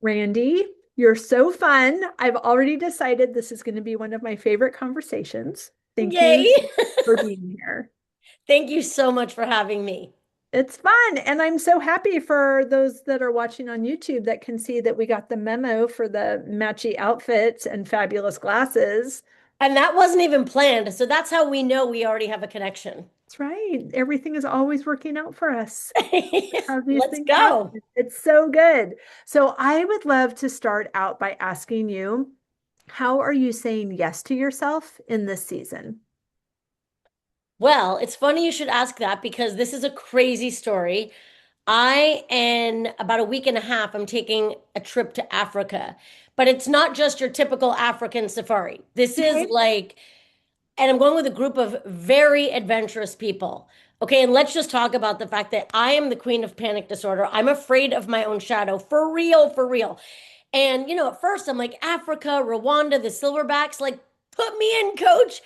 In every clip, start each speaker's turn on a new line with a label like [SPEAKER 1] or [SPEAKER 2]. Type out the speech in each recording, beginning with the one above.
[SPEAKER 1] Randy, you're so fun. I've already decided this is going to be one of my favorite conversations. Thank you
[SPEAKER 2] Yay.
[SPEAKER 1] for being here.
[SPEAKER 2] Thank you so much for having me.
[SPEAKER 1] It's fun. And I'm so happy for those that are watching on YouTube that can see that we got the memo for the matchy outfits and fabulous glasses.
[SPEAKER 2] And that wasn't even planned. So that's how we know we already have a connection.
[SPEAKER 1] That's right. Everything is always working out for us. How these
[SPEAKER 2] Let's
[SPEAKER 1] things
[SPEAKER 2] go.
[SPEAKER 1] happen. It's so good. So I would love to start out by asking you, how are you saying yes to yourself in this season?
[SPEAKER 2] Well, it's funny you should ask that because this is a crazy story. In about a week and a half, I'm taking a trip to Africa, but it's not just your typical African safari. This is
[SPEAKER 1] Okay.
[SPEAKER 2] like, and I'm going with a group of very adventurous people. Okay, and let's just talk about the fact that I am the queen of panic disorder. I'm afraid of my own shadow, for real, for real. And, at first I'm like, Africa, Rwanda, the silverbacks, like, put me in, coach.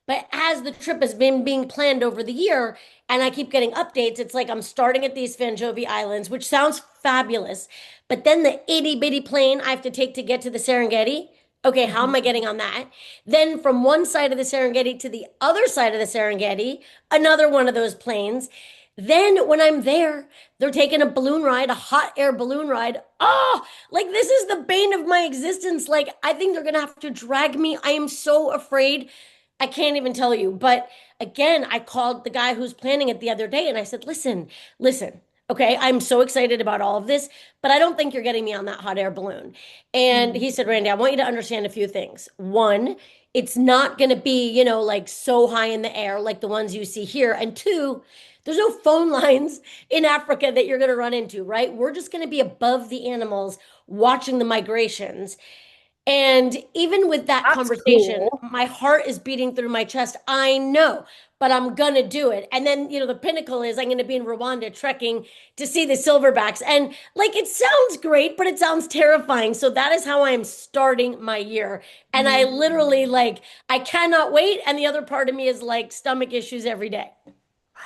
[SPEAKER 2] But as the trip has been being planned over the year, and I keep getting updates, it's like I'm starting at these Fanjovi Islands, which sounds fabulous. But then the itty bitty plane I have to take to get to the Serengeti. Okay, how am I
[SPEAKER 1] Mhm.
[SPEAKER 2] getting on that? Then from one side of the Serengeti to the other side of the Serengeti, another one of those planes. Then when I'm there, they're taking a balloon ride, a hot air balloon ride. Oh, like this is the bane of my existence. Like I think they're gonna have to drag me. I am so afraid. I can't even tell you. But again, I called the guy who's planning it the other day and I said, listen, listen. Okay, I'm so excited about all of this, but I don't think you're getting me on that hot air balloon. And
[SPEAKER 1] Mhm.
[SPEAKER 2] he said, Randy, I want you to understand a few things. One, it's not going to be, like so high in the air like the ones you see here. And two, there's no phone lines in Africa that you're going to run into, right? We're just going to be above the animals watching the migrations. And even with that
[SPEAKER 1] That's
[SPEAKER 2] conversation,
[SPEAKER 1] cool.
[SPEAKER 2] my heart is beating through my chest. I know, but I'm gonna do it. And then, the pinnacle is I'm gonna be in Rwanda trekking to see the silverbacks. And like it sounds great, but it sounds terrifying. So that is how I'm starting my year. And I literally
[SPEAKER 1] Mhm.
[SPEAKER 2] like I cannot wait. And the other part of me is like stomach issues every day.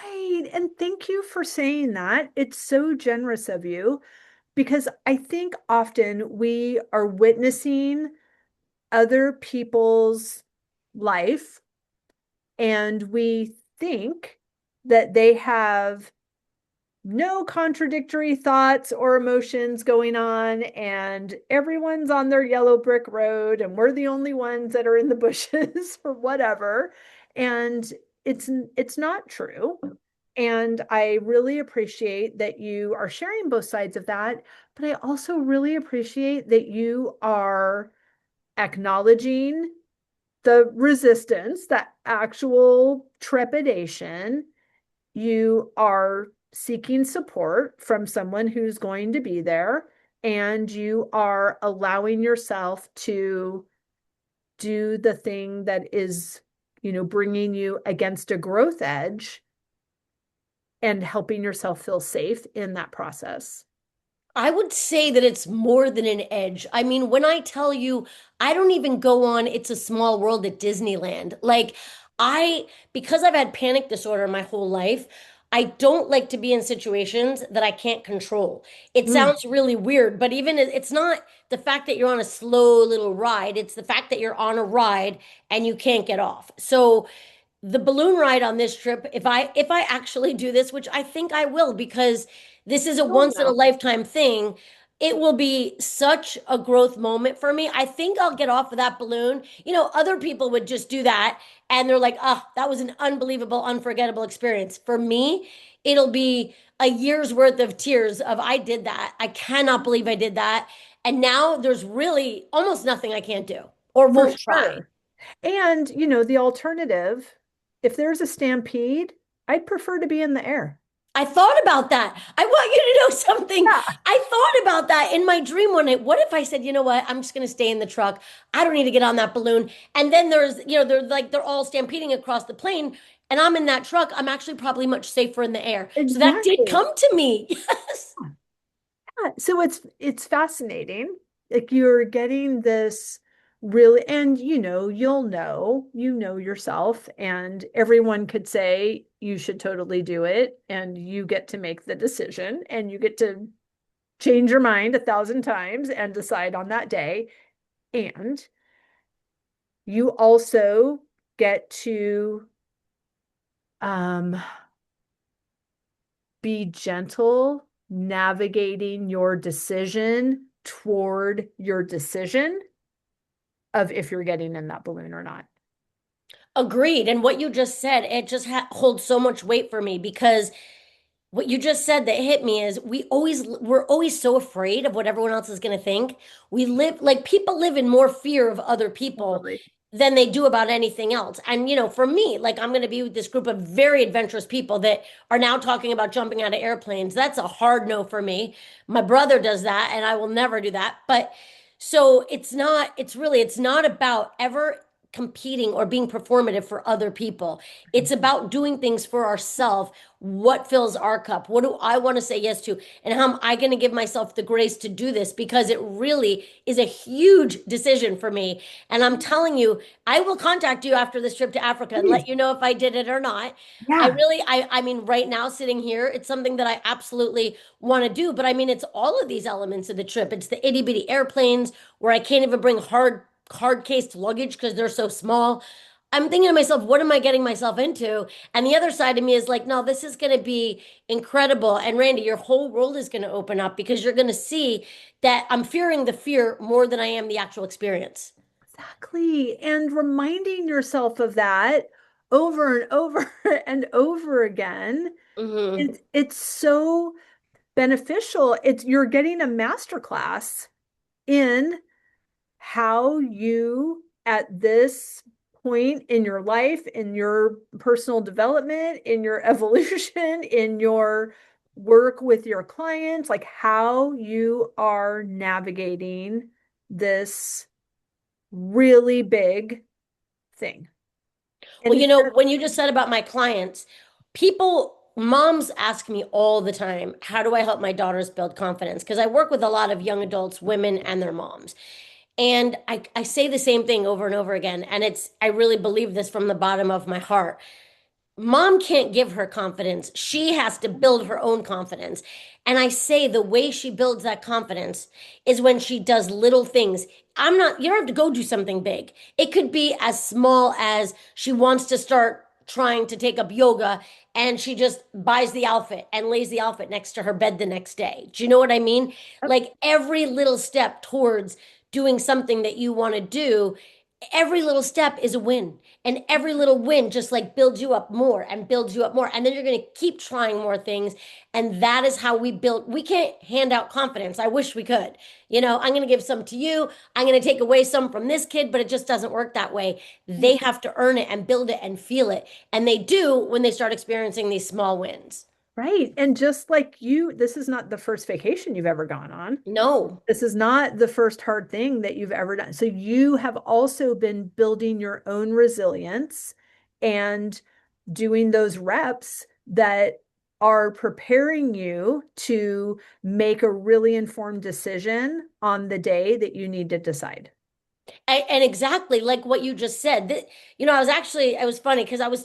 [SPEAKER 1] Right. And thank you for saying that. It's so generous of you because I think often we are witnessing other people's life and we think that they have no contradictory thoughts or emotions going on, and everyone's on their yellow brick road, and we're the only ones that are in the bushes or whatever. And it's not true. And I really appreciate that you are sharing both sides of that, but I also really appreciate that you are acknowledging the resistance, the actual trepidation. You are seeking support from someone who's going to be there, and you are allowing yourself to do the thing that is, bringing you against a growth edge and helping yourself feel safe in that process.
[SPEAKER 2] I would say that it's more than an edge. I mean, when I tell you, I don't even go on It's a Small World at Disneyland. Like, because I've had panic disorder my whole life, I don't like to be in situations that I can't control. It
[SPEAKER 1] Mm.
[SPEAKER 2] sounds really weird, but it's not the fact that you're on a slow little ride, it's the fact that you're on a ride and you can't get off. So, the balloon ride on this trip, if I actually do this, which I think I will because this is a
[SPEAKER 1] Oh,
[SPEAKER 2] once in a
[SPEAKER 1] no.
[SPEAKER 2] lifetime thing, it will be such a growth moment for me. I think I'll get off of that balloon. Other people would just do that and they're like, "Oh, that was an unbelievable, unforgettable experience." For me, it'll be a year's worth of tears of I did that. I cannot believe I did that. And now there's really almost nothing I can't do or
[SPEAKER 1] For
[SPEAKER 2] won't try.
[SPEAKER 1] sure. And, the alternative, if there's a stampede, I'd prefer to be in the air.
[SPEAKER 2] I thought about that. I want you to know something.
[SPEAKER 1] Yeah.
[SPEAKER 2] I thought about that in my dream one night. What if I said, you know what? I'm just going to stay in the truck. I don't need to get on that balloon. And then they're all stampeding across the plane, and I'm in that truck. I'm actually probably much safer in the air. So that did
[SPEAKER 1] Exactly.
[SPEAKER 2] come to me. Yes.
[SPEAKER 1] Yeah. So it's fascinating. Like you're getting this really, and you know yourself, and everyone could say you should totally do it, and you get to make the decision, and you get to change your mind 1,000 times and decide on that day. And you also get to um, be gentle navigating your decision toward your decision of if you're getting in that balloon or not.
[SPEAKER 2] Agreed. And what you just said, it just holds so much weight for me because what you just said that hit me is we're always so afraid of what everyone else is going to think. We live like people live in more fear of other people
[SPEAKER 1] Totally.
[SPEAKER 2] than they do about anything else. And for me, like I'm going to be with this group of very adventurous people that are now talking about jumping out of airplanes. That's a hard no for me. My brother does that and I will never do that. But so it's not about ever competing or being performative for other people. It's about doing things for ourselves. What fills our cup? What do I want to say yes to? And how am I going to give myself the grace to do this? Because it really is a huge decision for me. And I'm telling you, I will contact you after this trip to Africa and
[SPEAKER 1] Please.
[SPEAKER 2] let you know if I did it or not.
[SPEAKER 1] Yeah.
[SPEAKER 2] I mean, right now sitting here, it's something that I absolutely want to do. But I mean, it's all of these elements of the trip. It's the itty bitty airplanes where I can't even bring hard cased luggage because they're so small. I'm thinking to myself, what am I getting myself into? And the other side of me is like, no, this is going to be incredible. And Randy, your whole world is going to open up because you're going to see that I'm fearing the fear more than I am the actual experience.
[SPEAKER 1] Exactly. And reminding yourself of that over and over and over again,
[SPEAKER 2] Hmm.
[SPEAKER 1] it's so beneficial. It's you're getting a master class in how you at this point in your life, in your personal development, in your evolution, in your work with your clients, like how you are navigating this really big thing. And
[SPEAKER 2] Well,
[SPEAKER 1] it's
[SPEAKER 2] when you just said about my clients, moms ask me all the time, how do I help my daughters build confidence? Because I work with a lot of young adults, women, and their moms. And I say the same thing over and over again. And I really believe this from the bottom of my heart. Mom can't give her confidence. She has to build her own confidence. And I say the way she builds that confidence is when she does little things. You don't have to go do something big. It could be as small as she wants to start trying to take up yoga and she just buys the outfit and lays the outfit next to her bed the next day. Do you know what I mean? Like every little step towards doing something that you want to do, every little step is a win. And every little win just like builds you up more and builds you up more. And then you're going to keep trying more things. And that is how we can't hand out confidence. I wish we could. I'm going to give some to you. I'm going to take away some from this kid, but it just doesn't work that way. They have to earn it and build it and feel it. And they do when they start experiencing these small wins.
[SPEAKER 1] right. And just like you, this is not the first vacation you've ever gone on.
[SPEAKER 2] No.
[SPEAKER 1] This is not the first hard thing that you've ever done. So you have also been building your own resilience and doing those reps that are preparing you to make a really informed decision on the day that you need to decide.
[SPEAKER 2] And exactly like what you just said. I was funny because I was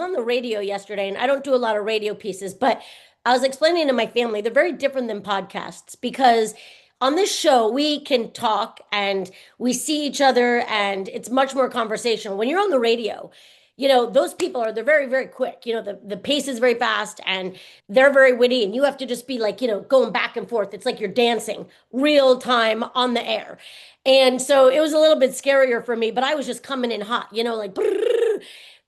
[SPEAKER 2] on the radio yesterday and I don't do a lot of radio pieces, but I was explaining to my family they're very different than podcasts because on this show we can talk and we see each other and it's much more conversational. When you're on the radio, those people they're very, very quick. The pace is very fast and they're very witty and you have to just be like, going back and forth. It's like you're dancing real time on the air. And so it was a little bit scarier for me, but I was just coming in hot, like, brrr.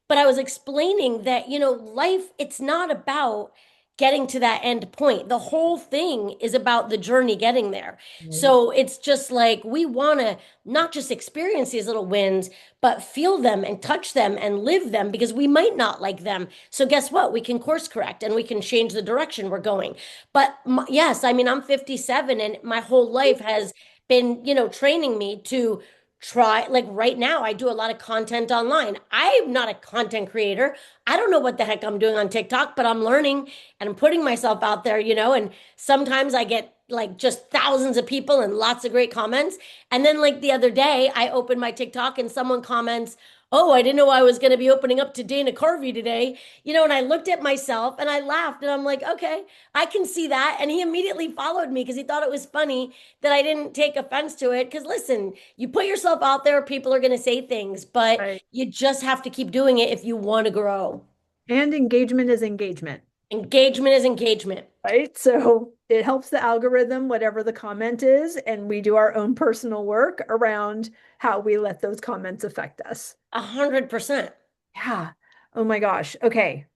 [SPEAKER 2] But I was explaining that, life, it's not about getting to that end point. The whole thing is about the journey getting there.
[SPEAKER 1] Right.
[SPEAKER 2] So it's just like we want to not just experience these little wins, but feel them and touch them and live them because we might not like them. So guess what? We can course correct and we can change the direction we're going. But yes, I mean, I'm 57 and my whole life has been, training me to try. Like right now, I do a lot of content online. I'm not a content creator. I don't know what the heck I'm doing on TikTok, but I'm learning and I'm putting myself out there, and sometimes I get like just thousands of people and lots of great comments. And then like the other day, I opened my TikTok and someone comments, "Oh, I didn't know I was going to be opening up to Dana Carvey today." And I looked at myself and I laughed and I'm like, "Okay, I can see that." And he immediately followed me because he thought it was funny that I didn't take offense to it. Because listen, you put yourself out there, people are going to say things, but
[SPEAKER 1] Right.
[SPEAKER 2] you just have to keep doing it if you want to grow.
[SPEAKER 1] And engagement is engagement,
[SPEAKER 2] Engagement is engagement.
[SPEAKER 1] right? So it helps the algorithm, whatever the comment is, and we do our own personal work around how we let those comments affect us.
[SPEAKER 2] 100%.
[SPEAKER 1] Yeah. Oh my gosh. Okay.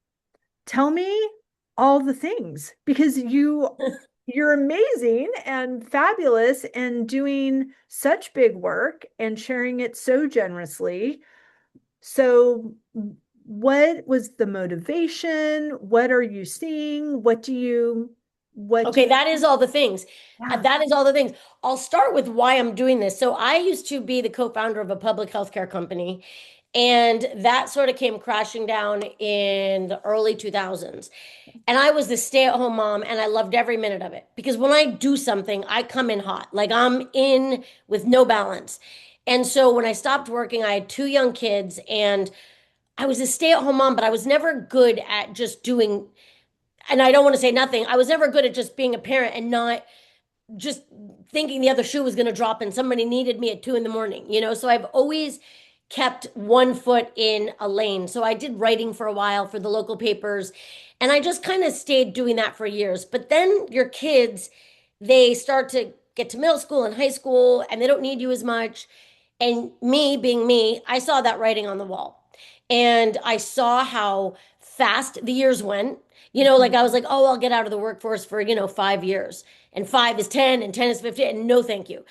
[SPEAKER 1] Tell me all the things because you're amazing and fabulous and doing such big work and sharing it so generously. So what was the motivation? What are you seeing? What do
[SPEAKER 2] Okay,
[SPEAKER 1] you,
[SPEAKER 2] that is all the things.
[SPEAKER 1] yeah.
[SPEAKER 2] That is all the things. I'll start with why I'm doing this. So I used to be the co-founder of a public healthcare company, and that sort of came crashing down in the early 2000s. And I was the stay-at-home mom, and I loved every minute of it because when I do something, I come in hot. Like I'm in with no balance. And so when I stopped working, I had two young kids, and I was a stay-at-home mom, but I was never good at just doing, and I don't want to say nothing. I was never good at just being a parent and not just thinking the other shoe was going to drop and somebody needed me at 2 in the morning. So I've always kept one foot in a lane. So I did writing for a while for the local papers, and I just kind of stayed doing that for years. But then your kids, they start to get to middle school and high school, and they don't need you as much. And me being me, I saw that writing on the wall. And I saw how fast the years went. Like I was like, "Oh, I'll get out of the workforce for, 5 years. And five is 10, and 10 is 15. And no, thank you.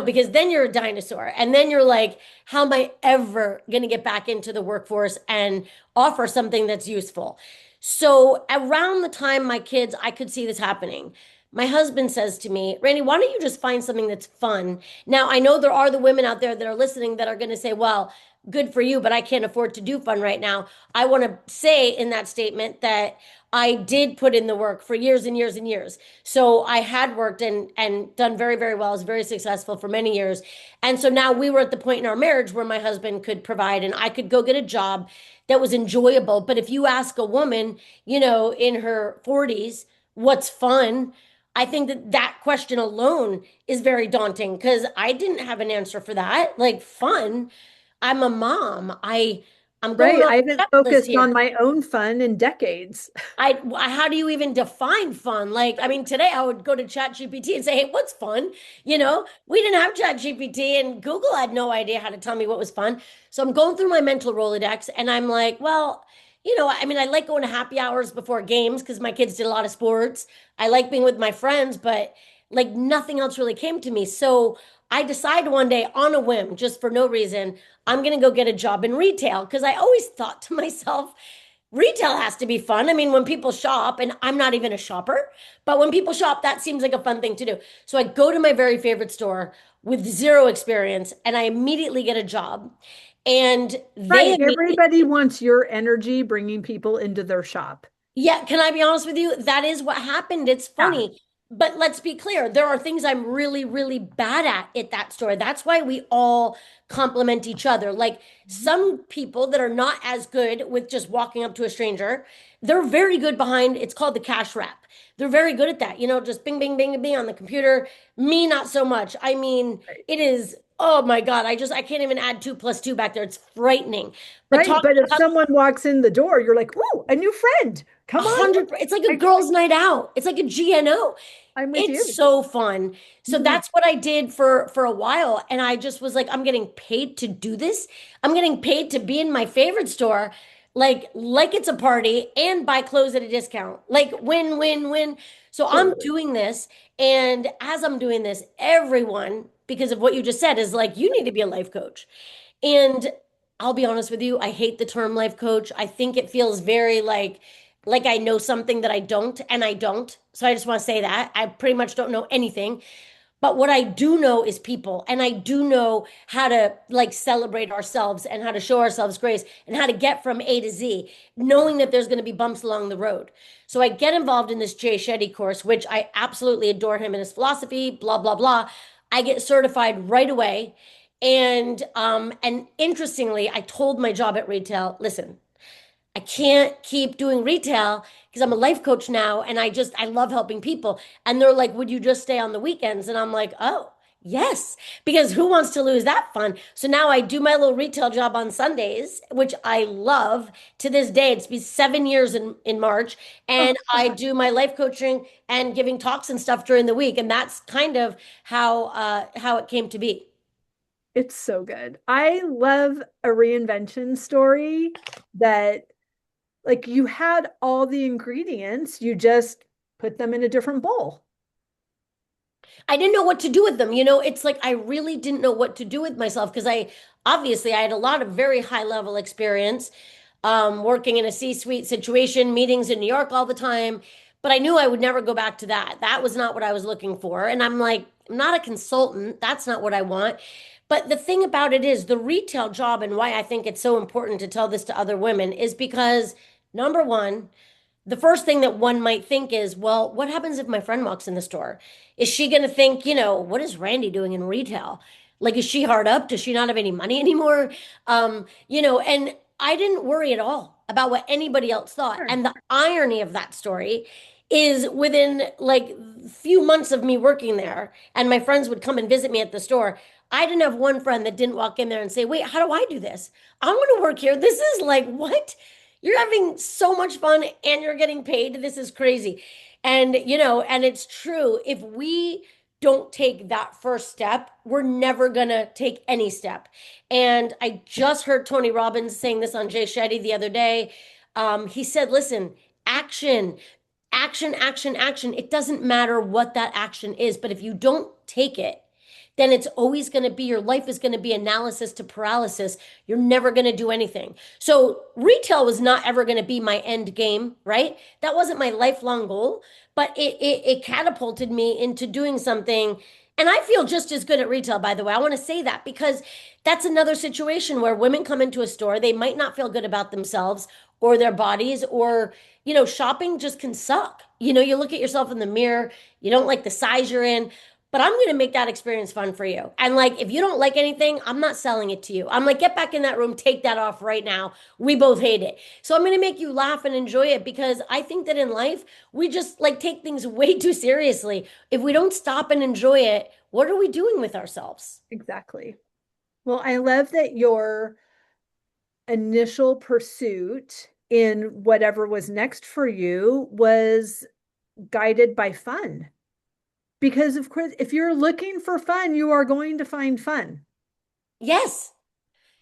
[SPEAKER 2] Because then you're a dinosaur. And then you're like, how am I ever going to get back into the workforce and offer something that's useful? So around the time my kids, I could see this happening. My husband says to me, "Randy, why don't you just find something that's fun?" Now, I know there are the women out there that are listening that are going to say, "Well, good for you, but I can't afford to do fun right now." I want to say in that statement that I did put in the work for years and years and years. So I had worked and done very, very well. I was very successful for many years. And so now we were at the point in our marriage where my husband could provide and I could go get a job that was enjoyable. But if you ask a woman, in her 40s, what's fun? I think that that question alone is very daunting because I didn't have an answer for that. Like fun, I'm a mom. I'm going
[SPEAKER 1] Right.
[SPEAKER 2] off
[SPEAKER 1] I
[SPEAKER 2] the
[SPEAKER 1] haven't
[SPEAKER 2] checklist
[SPEAKER 1] focused on
[SPEAKER 2] here.
[SPEAKER 1] my own fun in decades.
[SPEAKER 2] How do you even define fun? Like, I mean, today I would go to ChatGPT and say, "Hey, what's fun?" We didn't have ChatGPT and Google had no idea how to tell me what was fun. So I'm going through my mental Rolodex and I'm like, well, I mean, I like going to happy hours before games because my kids did a lot of sports. I like being with my friends, but like nothing else really came to me. So I decided one day on a whim, just for no reason, I'm going to go get a job in retail because I always thought to myself, retail has to be fun. I mean, when people shop, and I'm not even a shopper, but when people shop, that seems like a fun thing to do. So I go to my very favorite store with zero experience and I immediately get a job. And they
[SPEAKER 1] Right.
[SPEAKER 2] immediately,
[SPEAKER 1] Everybody wants your energy bringing people into their shop.
[SPEAKER 2] yeah, can I be honest with you? That is what happened. It's
[SPEAKER 1] Yeah.
[SPEAKER 2] funny. But let's be clear, there are things I'm really, really bad at that store. That's why we all complement each other. Like some people that are not as good with just walking up to a stranger, they're very good behind, it's called the cash wrap. They're very good at that, just bing, bing, bing, bing on the computer. Me, not so much. I mean,
[SPEAKER 1] Right.
[SPEAKER 2] it is, oh my God, I can't even add two plus two back there. It's frightening. But
[SPEAKER 1] Right.
[SPEAKER 2] talk
[SPEAKER 1] But if
[SPEAKER 2] about
[SPEAKER 1] someone walks in the door, you're like, "Ooh, a new friend.
[SPEAKER 2] a
[SPEAKER 1] Come on in.
[SPEAKER 2] hundred, it's like a
[SPEAKER 1] I,
[SPEAKER 2] girls' night out. It's like a GNO.
[SPEAKER 1] I'm with
[SPEAKER 2] It's
[SPEAKER 1] you."
[SPEAKER 2] so fun. So
[SPEAKER 1] Mhm.
[SPEAKER 2] that's what I did for a while. And I just was like, I'm getting paid to do this. I'm getting paid to be in my favorite store, like it's a party and buy clothes at a discount. Like win, win, win. So I'm
[SPEAKER 1] Totally.
[SPEAKER 2] doing this. And as I'm doing this, everyone, because of what you just said, is like, you need to be a life coach. And I'll be honest with you, I hate the term life coach. I think it feels very like I know something that I don't, and I don't. So I just want to say that. I pretty much don't know anything. But what I do know is people, and I do know how to like celebrate ourselves and how to show ourselves grace and how to get from A to Z, knowing that there's going to be bumps along the road. So I get involved in this Jay Shetty course, which I absolutely adore him and his philosophy, blah, blah, blah. I get certified right away. And interestingly, I told my job at retail, listen, I can't keep doing retail because I'm a life coach now and I love helping people. And they're like, would you just stay on the weekends? And I'm like, oh, yes, because who wants to lose that fun? So now I do my little retail job on Sundays, which I love to this day. It's been 7 years in March.
[SPEAKER 1] Oh,
[SPEAKER 2] And I do my life coaching and giving talks and stuff during the week. And that's kind of how it came to be.
[SPEAKER 1] it's so good. I love a reinvention story that, like, you had all the ingredients, you just put them in a different bowl.
[SPEAKER 2] I didn't know what to do with them. It's like I really didn't know what to do with myself because I had a lot of very high level experience working in a C-suite situation, meetings in New York all the time. But I knew I would never go back to that. That was not what I was looking for. And I'm like, I'm not a consultant. That's not what I want. But the thing about it is the retail job and why I think it's so important to tell this to other women is because number one, the first thing that one might think is, well, what happens if my friend walks in the store? Is she going to think, what is Randy doing in retail? Like, is she hard up? Does she not have any money anymore? And I didn't worry at all about what anybody else thought.
[SPEAKER 1] Sure.
[SPEAKER 2] And the irony of that story is within like few months of me working there, and my friends would come and visit me at the store. I didn't have one friend that didn't walk in there and say, wait, how do I do this? I want to work here. This is like, what? You're having so much fun and you're getting paid. This is crazy. And it's true. If we don't take that first step, we're never gonna take any step. And I just heard Tony Robbins saying this on Jay Shetty the other day. He said, listen, action, action, action, action. It doesn't matter what that action is, but if you don't take it, then it's always going to be your life is going to be analysis to paralysis. You're never going to do anything. So retail was not ever going to be my end game, right? That wasn't my lifelong goal, but it catapulted me into doing something. And I feel just as good at retail, by the way. I want to say that because that's another situation where women come into a store, they might not feel good about themselves or their bodies, or, shopping just can suck. You look at yourself in the mirror, you don't like the size you're in. But I'm going to make that experience fun for you. And like, if you don't like anything, I'm not selling it to you. I'm like, get back in that room, take that off right now. We both hate it. So I'm going to make you laugh and enjoy it because I think that in life, we just like take things way too seriously. If we don't stop and enjoy it, what are we doing with ourselves?
[SPEAKER 1] Exactly. Well, I love that your initial pursuit in whatever was next for you was guided by fun. Because, of course, if you're looking for fun, you are going to find fun.
[SPEAKER 2] Yes.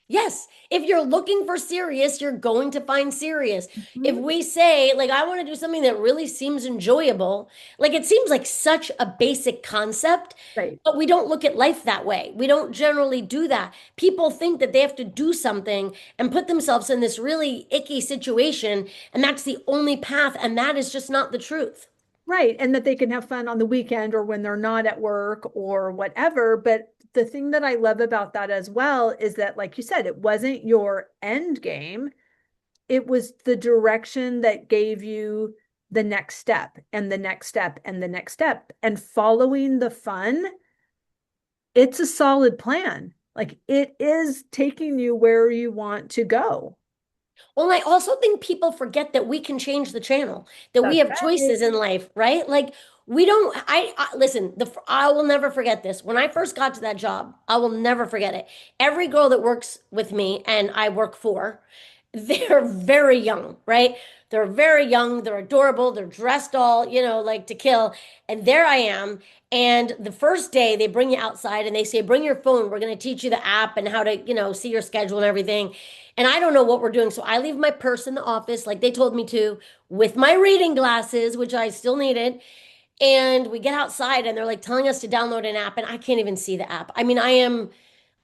[SPEAKER 2] Yes, if you're looking for serious, you're going to find serious. If
[SPEAKER 1] Mhm.
[SPEAKER 2] we say, like, I want to do something that really seems enjoyable, like it seems like such a basic concept,
[SPEAKER 1] Right.
[SPEAKER 2] but we don't look at life that way. We don't generally do that. People think that they have to do something and put themselves in this really icky situation, and that's the only path, and that is just not the truth.
[SPEAKER 1] Right. And that they can have fun on the weekend or when they're not at work or whatever. But the thing that I love about that as well is that, like you said, it wasn't your end game. It was the direction that gave you the next step and the next step and the next step. And following the fun, it's a solid plan. Like it is taking you where you want to go.
[SPEAKER 2] Well, I also think people forget that we can change the channel, that we
[SPEAKER 1] That's
[SPEAKER 2] have
[SPEAKER 1] right.
[SPEAKER 2] choices in life, right? Like we don't, listen, I will never forget this. When I first got to that job, I will never forget it. Every girl that works with me and I work for, they're very young, right? They're very young, they're adorable, they're dressed all, like to kill. And there I am. And the first day they bring you outside and they say, bring your phone. We're going to teach you the app and how to, see your schedule and everything. And I don't know what we're doing. So I leave my purse in the office like they told me to with my reading glasses, which I still needed. And we get outside and they're like telling us to download an app and I can't even see the app. I mean,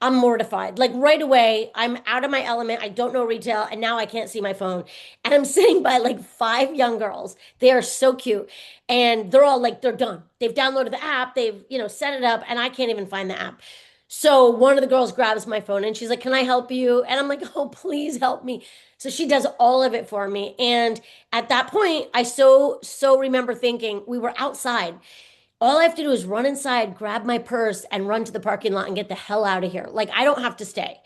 [SPEAKER 2] I'm mortified. Like right away, I'm out of my element. I don't know retail, and now I can't see my phone. And I'm sitting by like five young girls. They are so cute. And they're all like, they're done. They've downloaded the app, they've, set it up, and I can't even find the app. So one of the girls grabs my phone and she's like, "Can I help you?" And I'm like, "Oh, please help me." So she does all of it for me. And at that point, I so remember thinking we were outside. All I have to do is run inside, grab my purse, and run to the parking lot and get the hell out of here. Like, I don't have to stay.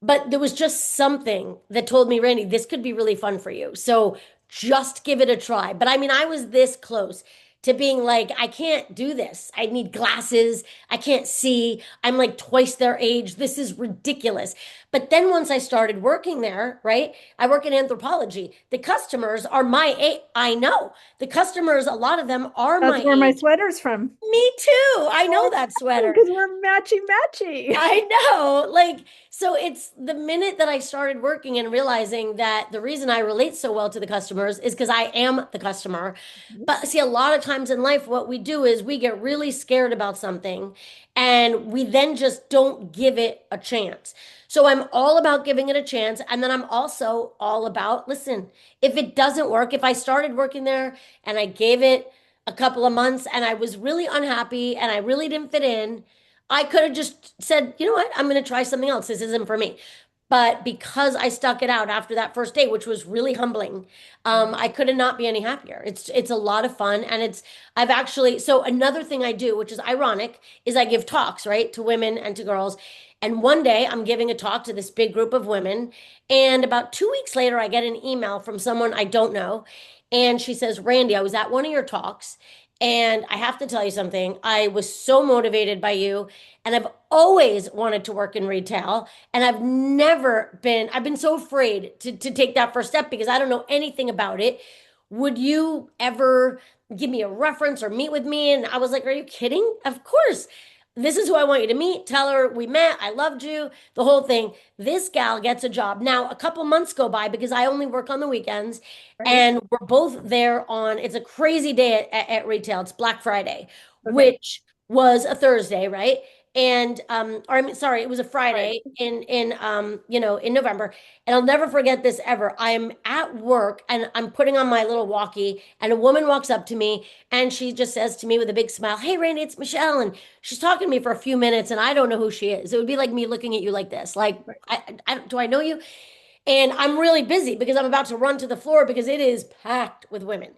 [SPEAKER 2] But there was just something that told me, Randy, this could be really fun for you. So just give it a try. But I mean, I was this close to being like, I can't do this. I need glasses. I can't see. I'm like twice their age. This is ridiculous. But then once I started working there, right? I work in anthropology. The customers are my age. I know. The customers, a lot of them are
[SPEAKER 1] That's
[SPEAKER 2] my
[SPEAKER 1] where my
[SPEAKER 2] age.
[SPEAKER 1] sweater's from.
[SPEAKER 2] Me too. I know that sweater.
[SPEAKER 1] Because we're matchy matchy.
[SPEAKER 2] I know. Like, so it's the minute that I started working and realizing that the reason I relate so well to the customers is because I am the customer. But see, a lot of times in life, what we do is we get really scared about something and we then just don't give it a chance. So I'm all about giving it a chance. And then I'm also all about, listen, if it doesn't work, if I started working there and I gave it a couple of months and I was really unhappy and I really didn't fit in, I could have just said, you know what, I'm going to try something else. This isn't for me. But because I stuck it out after that first day, which was really humbling, I could not not be any happier. It's a lot of fun, and I've actually so another thing I do, which is ironic, is I give talks, right, to women and to girls. And one day I'm giving a talk to this big group of women, and about 2 weeks later, I get an email from someone I don't know, and she says, "Randy, I was at one of your talks." And I have to tell you something. I was so motivated by you, and I've always wanted to work in retail. And I've been so afraid to take that first step because I don't know anything about it. Would you ever give me a reference or meet with me? And I was like, "Are you kidding? Of course. This is who I want you to meet. Tell her we met. I loved you, the whole thing." This gal gets a job. Now, a couple months go by because I only work on the weekends,
[SPEAKER 1] Right.
[SPEAKER 2] and we're both there on, it's a crazy day at retail. It's Black Friday,
[SPEAKER 1] Okay.
[SPEAKER 2] which was a Thursday, right? And or I mean, sorry, it was a
[SPEAKER 1] Right.
[SPEAKER 2] Friday in November. And I'll never forget this ever. I'm at work and I'm putting on my little walkie, and a woman walks up to me and she just says to me with a big smile, "Hey, Randy, it's Michelle." And she's talking to me for a few minutes and I don't know who she is. It would be like me looking at you like this. Like,
[SPEAKER 1] Right.
[SPEAKER 2] do I know you? And I'm really busy because I'm about to run to the floor because it is packed with women.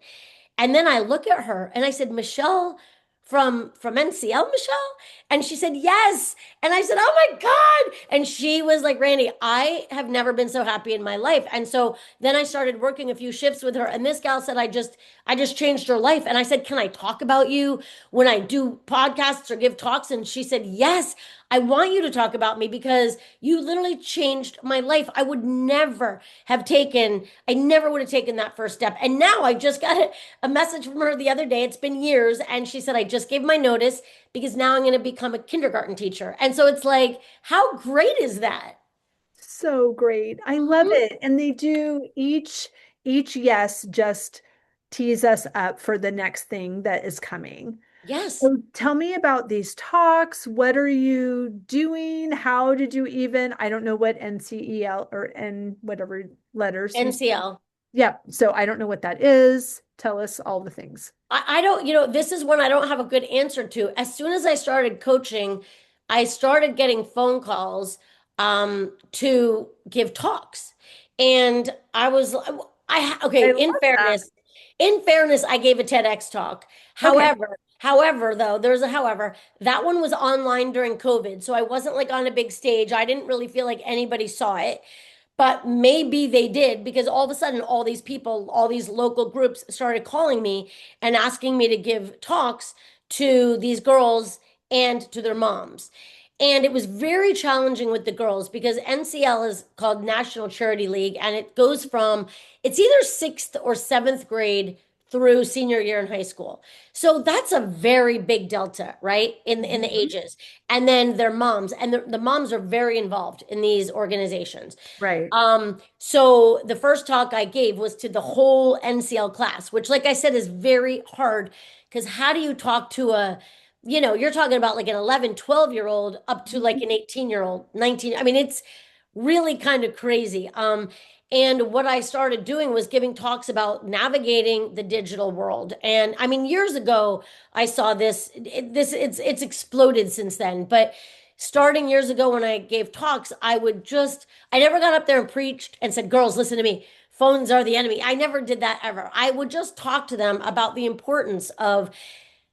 [SPEAKER 2] And then I look at her and I said, "Michelle from NCL, Michelle?" And she said, "Yes." And I said, "Oh my God." And she was like, "Randy, I have never been so happy in my life." And so then I started working a few shifts with her. And this gal said, I just changed her life. And I said, "Can I talk about you when I do podcasts or give talks?" And she said, "Yes, I want you to talk about me because you literally changed my life. I never would have taken that first step." And now I just got a message from her the other day. It's been years. And she said, "I just gave my notice because now I'm going to become a kindergarten teacher." And so it's like, how great is that?
[SPEAKER 1] So great. I love
[SPEAKER 2] Mhm.
[SPEAKER 1] it. And they do each yes just tease us up for the next thing that is coming.
[SPEAKER 2] Yes.
[SPEAKER 1] So tell me about these talks. What are you doing? How did you even, I don't know what NCEL or N whatever letters you,
[SPEAKER 2] NCL.
[SPEAKER 1] yeah. So I don't know what that is. Tell us all the things.
[SPEAKER 2] I don't, this is one I don't have a good answer to. As soon as I started coaching, I started getting phone calls to give talks. And I was okay,
[SPEAKER 1] I love that.
[SPEAKER 2] in fairness, I gave a TEDx talk.
[SPEAKER 1] Okay.
[SPEAKER 2] However, though, there's a however, that one was online during COVID. So I wasn't like on a big stage. I didn't really feel like anybody saw it. But maybe they did because all of a sudden, all these people, all these local groups started calling me and asking me to give talks to these girls and to their moms. And it was very challenging with the girls because NCL is called National Charity League, and it goes from, it's either sixth or seventh grade through senior year in high school. So that's a very big delta, right? In the
[SPEAKER 1] Mhm.
[SPEAKER 2] ages. And then their moms, and the moms are very involved in these organizations.
[SPEAKER 1] Right.
[SPEAKER 2] So the first talk I gave was to the whole NCL class, which, like I said, is very hard because how do you talk to you're talking about like an 11, 12-year-old up to like an 18-year-old, 19. I mean, it's really kind of crazy. And what I started doing was giving talks about navigating the digital world. And I mean, years ago, I saw this, it's exploded since then. But starting years ago when I gave talks, I never got up there and preached and said, girls, listen to me. Phones are the enemy. I never did that ever. I would just talk to them about the importance of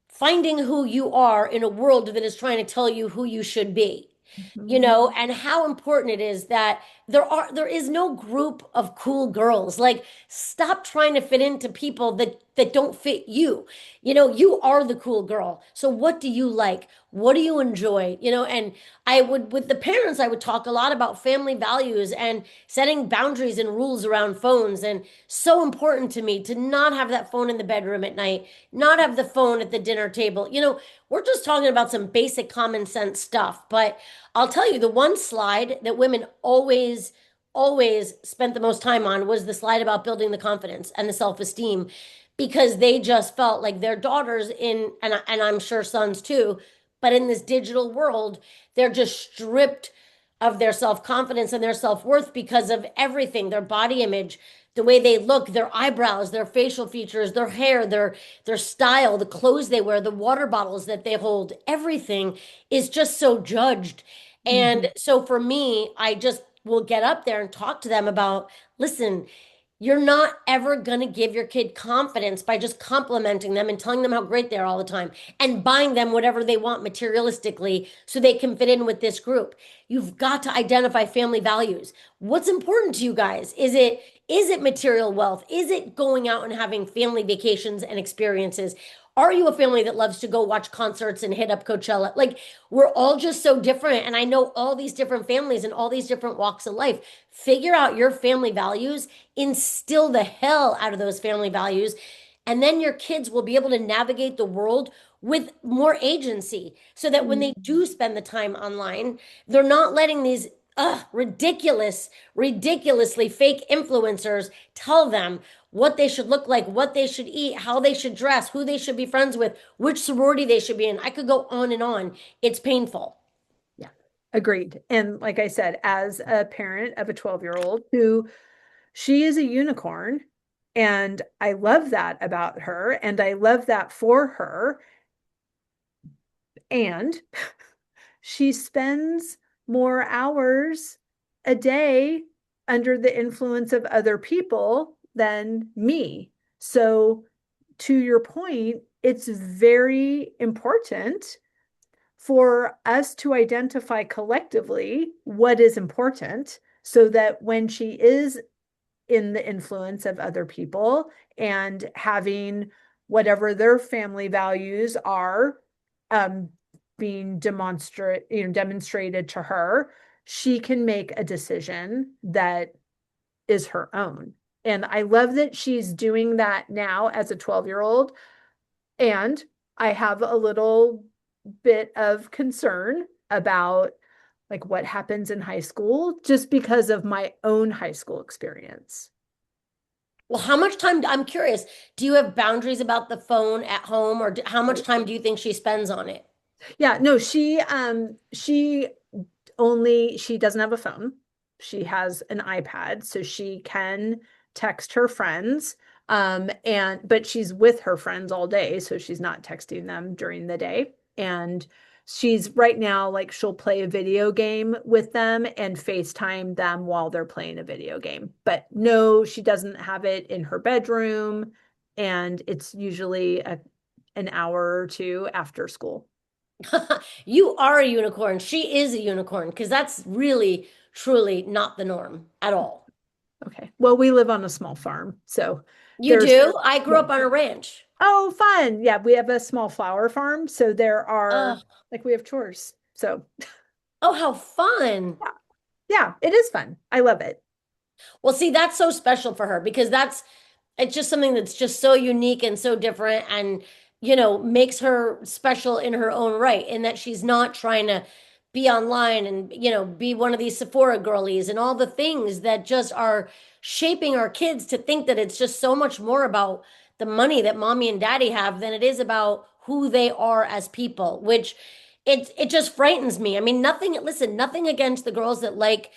[SPEAKER 2] finding who you are in a world that is trying to tell you who you should be,
[SPEAKER 1] Mhm.
[SPEAKER 2] and how important it is that there is no group of cool girls. Like, stop trying to fit into people that don't fit you. You are the cool girl. So what do you like? What do you enjoy? And I would, with the parents, I would talk a lot about family values and setting boundaries and rules around phones. And so important to me to not have that phone in the bedroom at night, not have the phone at the dinner table. We're just talking about some basic common sense stuff. But I'll tell you, the one slide that women always spent the most time on was the slide about building the confidence and the self-esteem, because they just felt like their daughters and I'm sure sons too, but in this digital world, they're just stripped of their self-confidence and their self-worth because of everything, their body image, the way they look, their eyebrows, their facial features, their hair, their style, the clothes they wear, the water bottles that they hold, everything is just so judged. And
[SPEAKER 1] Mhm.
[SPEAKER 2] so for me, I just will get up there and talk to them about, listen, you're not ever going to give your kid confidence by just complimenting them and telling them how great they are all the time and buying them whatever they want materialistically so they can fit in with this group. You've got to identify family values. What's important to you guys? Is it material wealth? Is it going out and having family vacations and experiences? Are you a family that loves to go watch concerts and hit up Coachella? Like, we're all just so different. And I know all these different families and all these different walks of life. Figure out your family values, instill the hell out of those family values, and then your kids will be able to navigate the world with more agency so that when they do spend the time online, they're not letting these ridiculously fake influencers tell them what they should look like, what they should eat, how they should dress, who they should be friends with, which sorority they should be in. I could go on and on. It's painful.
[SPEAKER 1] Yeah, agreed. And like I said, as a parent of a 12-year-old who she is a unicorn, and I love that about her, and I love that for her. And she spends more hours a day under the influence of other people than me. So, to your point, it's very important for us to identify collectively what is important so that when she is in the influence of other people and having whatever their family values are um, being demonstrated to her, she can make a decision that is her own. And I love that she's doing that now as a 12-year-old. And I have a little bit of concern about like what happens in high school just because of my own high school experience.
[SPEAKER 2] Well, how much time, I'm curious, do you have boundaries about the phone at home, or how much time do you think she spends on it?
[SPEAKER 1] Yeah, no, she doesn't have a phone. She has an iPad, so she can text her friends. And but she's with her friends all day, so she's not texting them during the day. And she's right now like she'll play a video game with them and FaceTime them while they're playing a video game. But no, she doesn't have it in her bedroom, and it's usually an hour or two after school.
[SPEAKER 2] You are a unicorn. She is a unicorn, because that's really, truly not the norm at all.
[SPEAKER 1] Okay. Well, we live on a small farm, so
[SPEAKER 2] You
[SPEAKER 1] there's
[SPEAKER 2] do? I grew
[SPEAKER 1] yeah.
[SPEAKER 2] up on a ranch.
[SPEAKER 1] Oh, fun. Yeah, we have a small flower farm, so there are
[SPEAKER 2] Oh,
[SPEAKER 1] like we have chores. So,
[SPEAKER 2] oh, how fun.
[SPEAKER 1] yeah, yeah, it is fun. I love it.
[SPEAKER 2] Well, see, that's so special for her, because it's just something that's just so unique and so different, and makes her special in her own right, in that she's not trying to be online and be one of these Sephora girlies and all the things that just are shaping our kids to think that it's just so much more about the money that mommy and daddy have than it is about who they are as people, which it just frightens me. I mean, nothing, listen, nothing against the girls that like,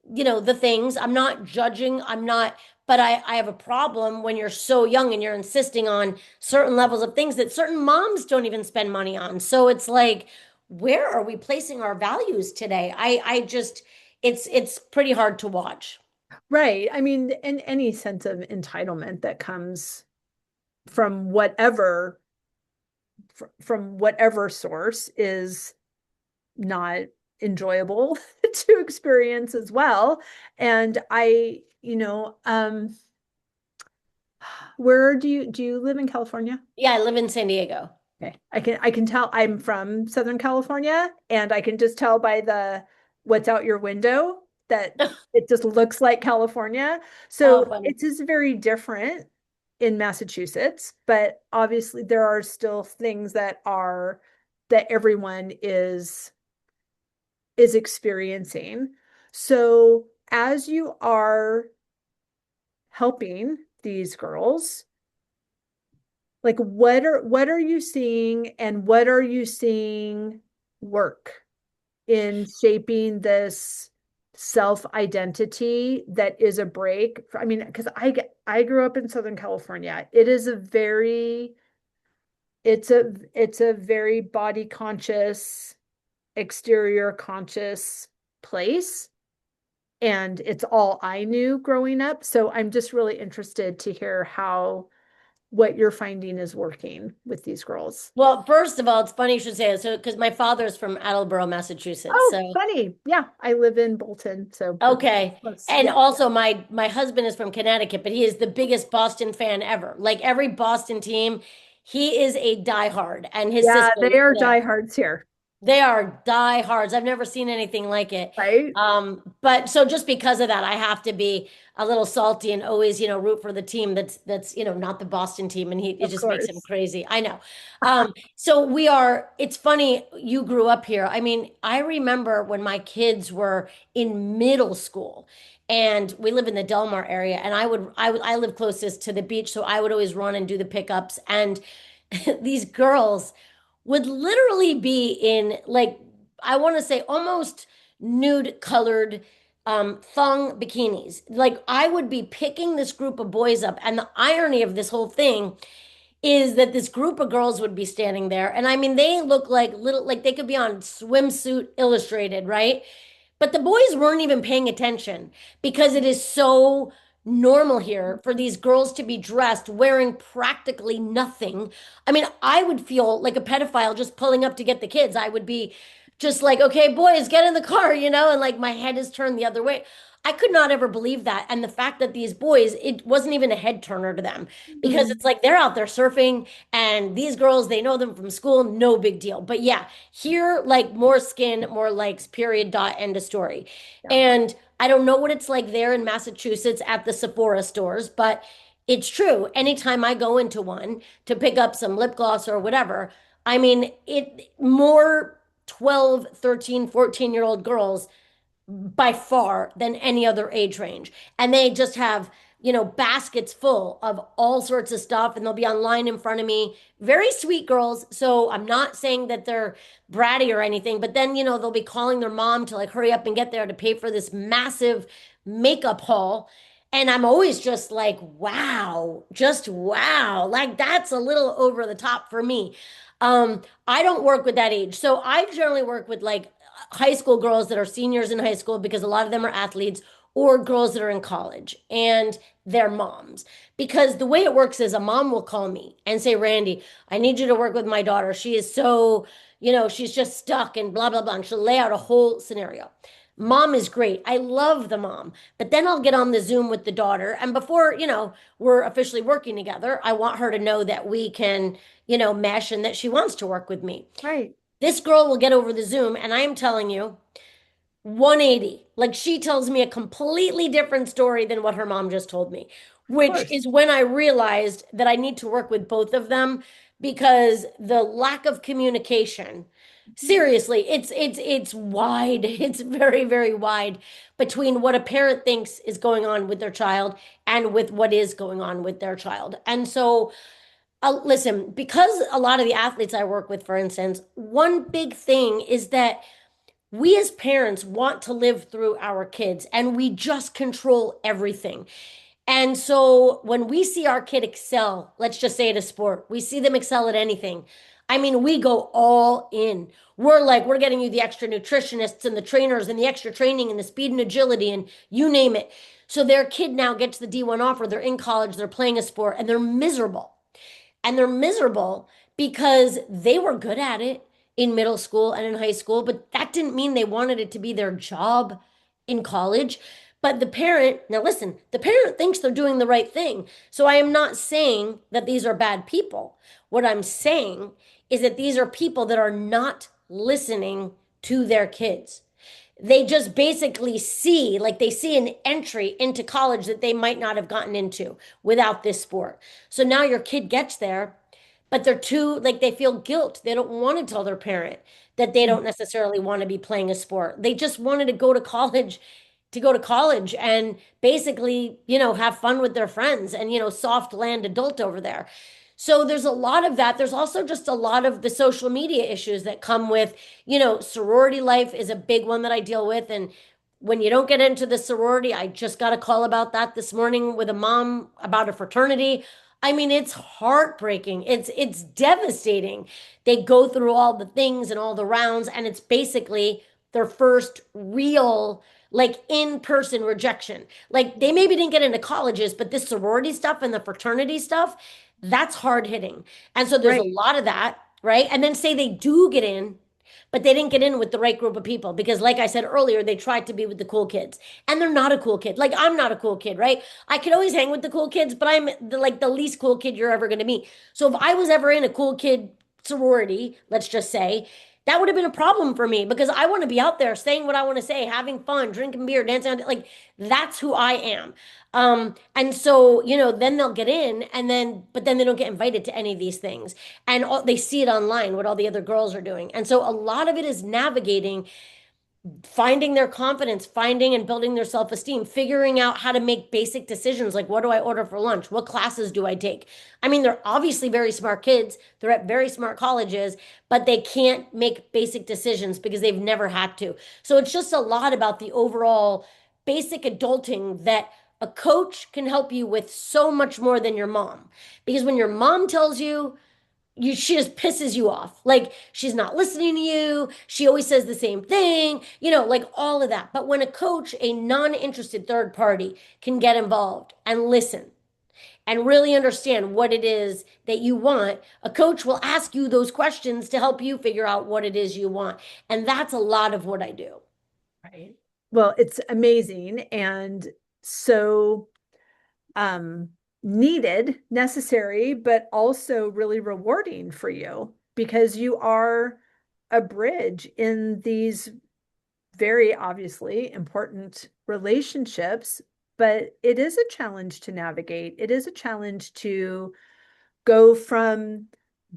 [SPEAKER 2] the things. I'm not judging. I'm not, but I have a problem when you're so young and you're insisting on certain levels of things that certain moms don't even spend money on. So it's like, where are we placing our values today? I just it's pretty hard to watch.
[SPEAKER 1] Right. I mean, in any sense of entitlement that comes from whatever from whatever source is not enjoyable to experience as well. And where do you live in California?
[SPEAKER 2] Yeah, I live in San Diego.
[SPEAKER 1] Okay. I can tell I'm from Southern California, and I can just tell by the what's out your window that it just looks like California.
[SPEAKER 2] Oh,
[SPEAKER 1] So
[SPEAKER 2] funny.
[SPEAKER 1] it is very different in Massachusetts, but obviously there are still things that everyone is experiencing. So as you are helping these girls, like what are you seeing, and what are you seeing work in shaping this self-identity that is a break? I mean, because I grew up in Southern California. It's a very body conscious, exterior conscious place. And it's all I knew growing up. So I'm just really interested to hear how what you're finding is working with these girls.
[SPEAKER 2] Well, first of all, it's funny you should say it. So, because my father's from Attleboro, Massachusetts.
[SPEAKER 1] Oh,
[SPEAKER 2] So,
[SPEAKER 1] funny. Yeah, I live in Bolton, so we're
[SPEAKER 2] okay.
[SPEAKER 1] close.
[SPEAKER 2] And
[SPEAKER 1] Yeah.
[SPEAKER 2] also my husband is from Connecticut, but he is the biggest Boston fan ever. Like every Boston team, he is a diehard. And his
[SPEAKER 1] Yeah,
[SPEAKER 2] sister,
[SPEAKER 1] they are
[SPEAKER 2] yeah.
[SPEAKER 1] diehards here,
[SPEAKER 2] They are diehards. I've never seen anything like it.
[SPEAKER 1] right?
[SPEAKER 2] But so just because of that, I have to be a little salty and always, root for the team that's, not the Boston team, and it
[SPEAKER 1] Of
[SPEAKER 2] just makes him
[SPEAKER 1] course.
[SPEAKER 2] crazy. I know. It's funny you grew up here. I mean, I remember when my kids were in middle school and we live in the Delmar area, and I live closest to the beach, so I would always run and do the pickups, and these girls would literally be in, like, I want to say almost nude colored thong bikinis. Like I would be picking this group of boys up, and the irony of this whole thing is that this group of girls would be standing there, and I mean they look like little, like they could be on Swimsuit Illustrated, right? But the boys weren't even paying attention because it is so normal here for these girls to be dressed wearing practically nothing. I mean, I would feel like a pedophile just pulling up to get the kids. I would be just like, okay, boys, get in the car, and like my head is turned the other way. I could not ever believe that. And the fact that these boys, it wasn't even a head turner to them because
[SPEAKER 1] Mhm.
[SPEAKER 2] it's like they're out there surfing and these girls, they know them from school, no big deal. But yeah, here, like more skin, more likes, period, dot, end of story.
[SPEAKER 1] Yeah.
[SPEAKER 2] And I don't know what it's like there in Massachusetts at the Sephora stores, but it's true. Anytime I go into one to pick up some lip gloss or whatever, I mean, it more 12, 13, 14-year-old girls by far than any other age range. And they just have, baskets full of all sorts of stuff, and they'll be online in front of me. Very sweet girls. So I'm not saying that they're bratty or anything, but then, they'll be calling their mom to like hurry up and get there to pay for this massive makeup haul. And I'm always just like, wow, just wow. Like that's a little over the top for me. I don't work with that age. So I generally work with like high school girls that are seniors in high school because a lot of them are athletes, or girls that are in college and their moms. Because the way it works is a mom will call me and say, Randy, I need you to work with my daughter. She is so, she's just stuck and blah, blah, blah. And she'll lay out a whole scenario. Mom is great. I love the mom. But then I'll get on the Zoom with the daughter. And before, we're officially working together, I want her to know that we can, mesh and that she wants to work with me.
[SPEAKER 1] Right.
[SPEAKER 2] This girl will get over the Zoom, and I am telling you, 180. Like she tells me a completely different story than what her mom just told me,
[SPEAKER 1] Of
[SPEAKER 2] which
[SPEAKER 1] course.
[SPEAKER 2] is when I realized that I need to work with both of them because the lack of communication, seriously, it's wide. It's very, very wide between what a parent thinks is going on with their child and with what is going on with their child. And so Listen, because a lot of the athletes I work with, for instance, one big thing is that we as parents want to live through our kids and we just control everything. And so when we see our kid excel, let's just say at a sport, we see them excel at anything. I mean, we go all in. We're like, we're getting you the extra nutritionists and the trainers and the extra training and the speed and agility and you name it. So their kid now gets the D1 offer. They're in college, they're playing a sport, and they're miserable. And they're miserable because they were good at it in middle school and in high school, but that didn't mean they wanted it to be their job in college. But the parent, now listen, the parent thinks they're doing the right thing. So I am not saying that these are bad people. What I'm saying is that these are people that are not listening to their kids. They just basically see, like they see an entry into college that they might not have gotten into without this sport. So now your kid gets there, but they're too, like they feel guilt. They don't want to tell their parent that they don't necessarily want to be playing a sport. They just wanted to go to college and basically, have fun with their friends and, soft land adult over there. So there's a lot of that. There's also just a lot of the social media issues that come with, sorority life is a big one that I deal with. And when you don't get into the sorority, I just got a call about that this morning with a mom about a fraternity. I mean, it's heartbreaking. It's devastating. They go through all the things and all the rounds, and it's basically their first real like in-person rejection. Like they maybe didn't get into colleges, but this sorority stuff and the fraternity stuff, that's hard hitting. And so there's a
[SPEAKER 1] Right.
[SPEAKER 2] lot of that, right? And then say they do get in, but they didn't get in with the right group of people because, like I said earlier, they tried to be with the cool kids, and they're not a cool kid. Like I'm not a cool kid, right? I could always hang with the cool kids, but I'm the least cool kid you're ever going to meet. So if I was ever in a cool kid sorority, let's just say, that would have been a problem for me because I want to be out there saying what I want to say, having fun, drinking beer, dancing, like that's who I am. And so, then they'll get in but then they don't get invited to any of these things. And they see it online, what all the other girls are doing. And so a lot of it is navigating, finding their confidence, finding and building their self-esteem, figuring out how to make basic decisions like what do I order for lunch? What classes do I take? I mean, they're obviously very smart kids. They're at very smart colleges, but they can't make basic decisions because they've never had to. So it's just a lot about the overall basic adulting that a coach can help you with so much more than your mom. Because when your mom tells you, she just pisses you off. Like she's not listening to you. She always says the same thing, like all of that. But when a coach, a non-interested third party, can get involved and listen and really understand what it is that you want, a coach will ask you those questions to help you figure out what it is you want. And that's a lot of what I do.
[SPEAKER 1] Right. Well, it's amazing and so um needed, necessary, but also really rewarding for you because you are a bridge in these very obviously important relationships, but it is a challenge to navigate. It is a challenge to go from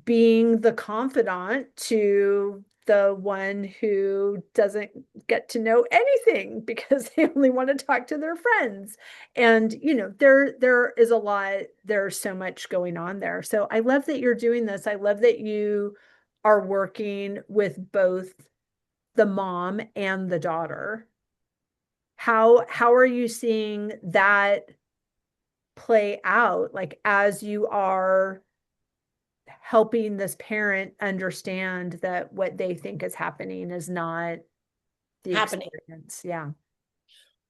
[SPEAKER 1] being the confidant to the one who doesn't get to know anything because they only want to talk to their friends. And there is a lot, there's so much going on there. So I love that you're doing this. I love that you are working with both the mom and the daughter. How are you seeing that play out, like as you are helping this parent understand that what they think is happening is not the
[SPEAKER 2] Happening.
[SPEAKER 1] experience? Yeah.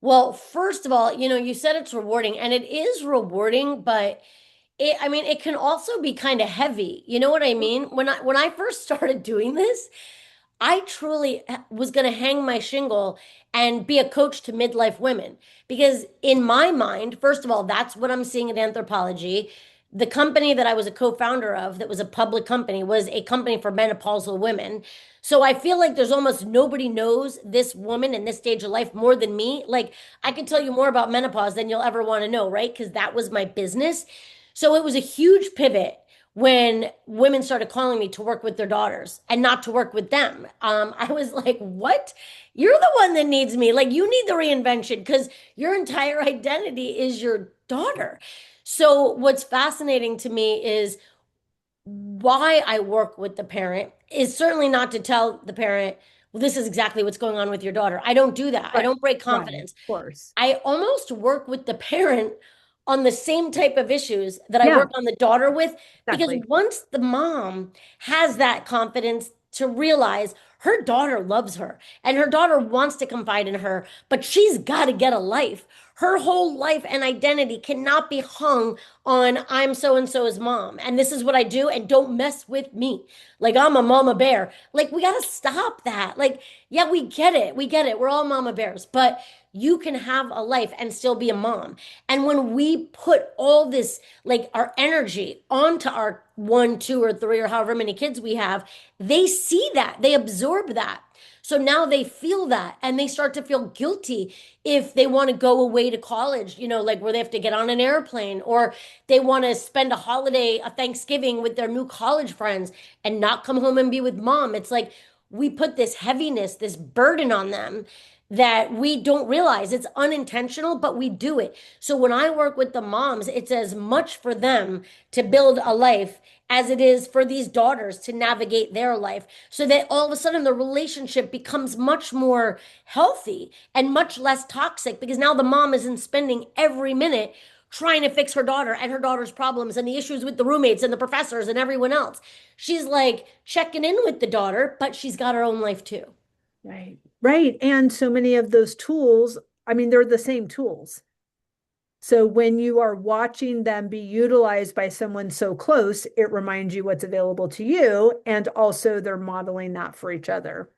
[SPEAKER 2] Well, first of all, you said it's rewarding, and it is rewarding, but I mean, it can also be kind of heavy. You know what I mean? When I first started doing this, I truly was going to hang my shingle and be a coach to midlife women because in my mind, first of all, that's what I'm seeing in anthropology. The company that I was a co-founder of, that was a public company, was a company for menopausal women. So I feel like there's almost nobody knows this woman in this stage of life more than me. Like I could tell you more about menopause than you'll ever want to know, right? Because that was my business. So it was a huge pivot when women started calling me to work with their daughters and not to work with them. I was like, what? You're the one that needs me. Like, you need the reinvention because your entire identity is your daughter. So, what's fascinating to me is why I work with the parent is certainly not to tell the parent, well, this is exactly what's going on with your daughter. I don't do that. I
[SPEAKER 1] Right.
[SPEAKER 2] don't break
[SPEAKER 1] Right. Of
[SPEAKER 2] confidence.
[SPEAKER 1] course.
[SPEAKER 2] I almost work with the parent on the same type of issues that I
[SPEAKER 1] Yeah,
[SPEAKER 2] work on the daughter with, because
[SPEAKER 1] exactly.
[SPEAKER 2] once the mom has that confidence to realize her daughter loves her and her daughter wants to confide in her, but she's got to get a life. Her whole life and identity cannot be hung on I'm so and so's mom. And this is what I do. And don't mess with me. Like I'm a mama bear. Like we got to stop that. Like, yeah, we get it. We get it. We're all mama bears. But you can have a life and still be a mom. And when we put all this, like our energy onto our one, two, or three, or however many kids we have, they see that, they absorb that. So now they feel that and they start to feel guilty if they want to go away to college, like where they have to get on an airplane, or they want to spend a holiday, a Thanksgiving with their new college friends and not come home and be with mom. It's like we put this heaviness, this burden on them that we don't realize. It's unintentional, but we do it. So when I work with the moms, it's as much for them to build a life as it is for these daughters to navigate their life, so that all of a sudden the relationship becomes much more healthy and much less toxic, because now the mom isn't spending every minute trying to fix her daughter and her daughter's problems and the issues with the roommates and the professors and everyone else. She's like checking in with the daughter, but she's got her own life too.
[SPEAKER 1] Right. Right. And so many of those tools, I mean, they're the same tools. So when you are watching them be utilized by someone so close, it reminds you what's available to you. And also they're modeling that for each other.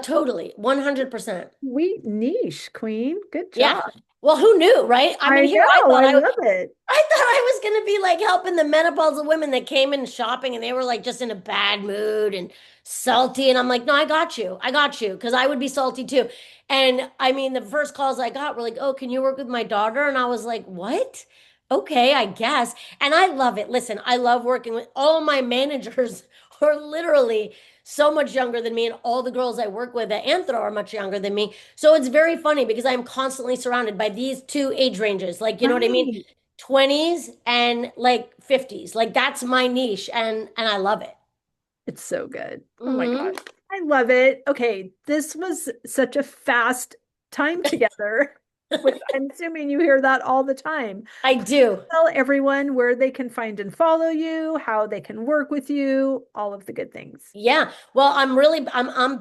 [SPEAKER 2] Totally, 100%.
[SPEAKER 1] Sweet niche, Queen. Good
[SPEAKER 2] Yeah.
[SPEAKER 1] job.
[SPEAKER 2] Well, who knew, right? I mean,
[SPEAKER 1] I
[SPEAKER 2] here I
[SPEAKER 1] know.
[SPEAKER 2] thought
[SPEAKER 1] I
[SPEAKER 2] I
[SPEAKER 1] love it.
[SPEAKER 2] I thought I was gonna be like helping the menopausal women that came in shopping and they were like just in a bad mood and salty. And I'm like, no, I got you. I got you. Because I would be salty too. And I mean, the first calls I got were like, oh, can you work with my daughter? And I was like, what? Okay, I guess. And I love it. Listen, I love working with all my managers are literally so much younger than me, and all the girls I work with at Anthro are much younger than me. So it's very funny because I'm constantly surrounded by these two age ranges. Like, you know what I mean?
[SPEAKER 1] Right.
[SPEAKER 2] 20s and like 50s. Like that's my niche, and I love it.
[SPEAKER 1] It's so good. Oh my gosh.
[SPEAKER 2] Hmm.
[SPEAKER 1] I love it. Okay. This was such a fast time together, which I'm assuming you hear that all the time.
[SPEAKER 2] I do.
[SPEAKER 1] Tell everyone where they can find and follow you, how they can work with you, all of the good things.
[SPEAKER 2] Yeah. Well, I'm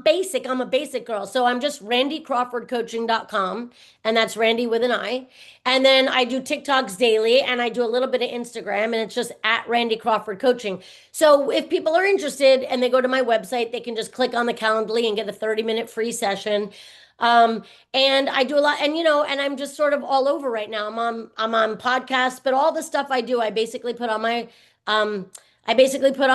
[SPEAKER 2] basic. I'm a basic girl. So I'm just randycrawfordcoaching.com, and that's Randy with an I. And then I do TikToks daily and I do a little bit of Instagram, and it's just at Randy Crawford Coaching. So if people are interested and they go to my website, they can just click on the Calendly and get a 30-minute free session. And I do a lot, and and I'm just sort of all over right now. I'm on podcasts, but all the stuff I do, um I basically put on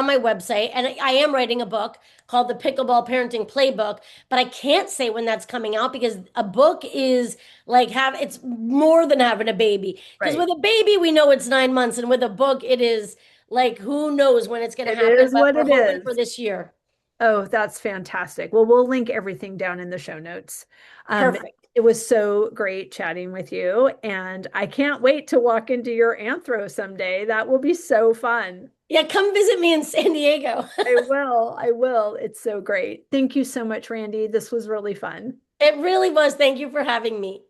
[SPEAKER 2] my website, and I am writing a book called The Pickleball Parenting Playbook, but I can't say when that's coming out because a book is like it's more than having a baby. Because
[SPEAKER 1] Right.
[SPEAKER 2] with a baby, we know it's 9 months, and with a book, it is like who knows when it's going to
[SPEAKER 1] It
[SPEAKER 2] happen,
[SPEAKER 1] is
[SPEAKER 2] but
[SPEAKER 1] what
[SPEAKER 2] we're
[SPEAKER 1] it
[SPEAKER 2] hoping for
[SPEAKER 1] is.
[SPEAKER 2] this year.
[SPEAKER 1] Oh, that's fantastic. Well, we'll link everything down in the show notes. Um,
[SPEAKER 2] Perfect.
[SPEAKER 1] it was so great chatting with you, and I can't wait to walk into your anthro someday. That will be so fun.
[SPEAKER 2] Yeah, come visit me in San Diego.
[SPEAKER 1] I will. I will. It's so great. Thank you so much, Randy. This was really fun.
[SPEAKER 2] It really was. Thank you for having me.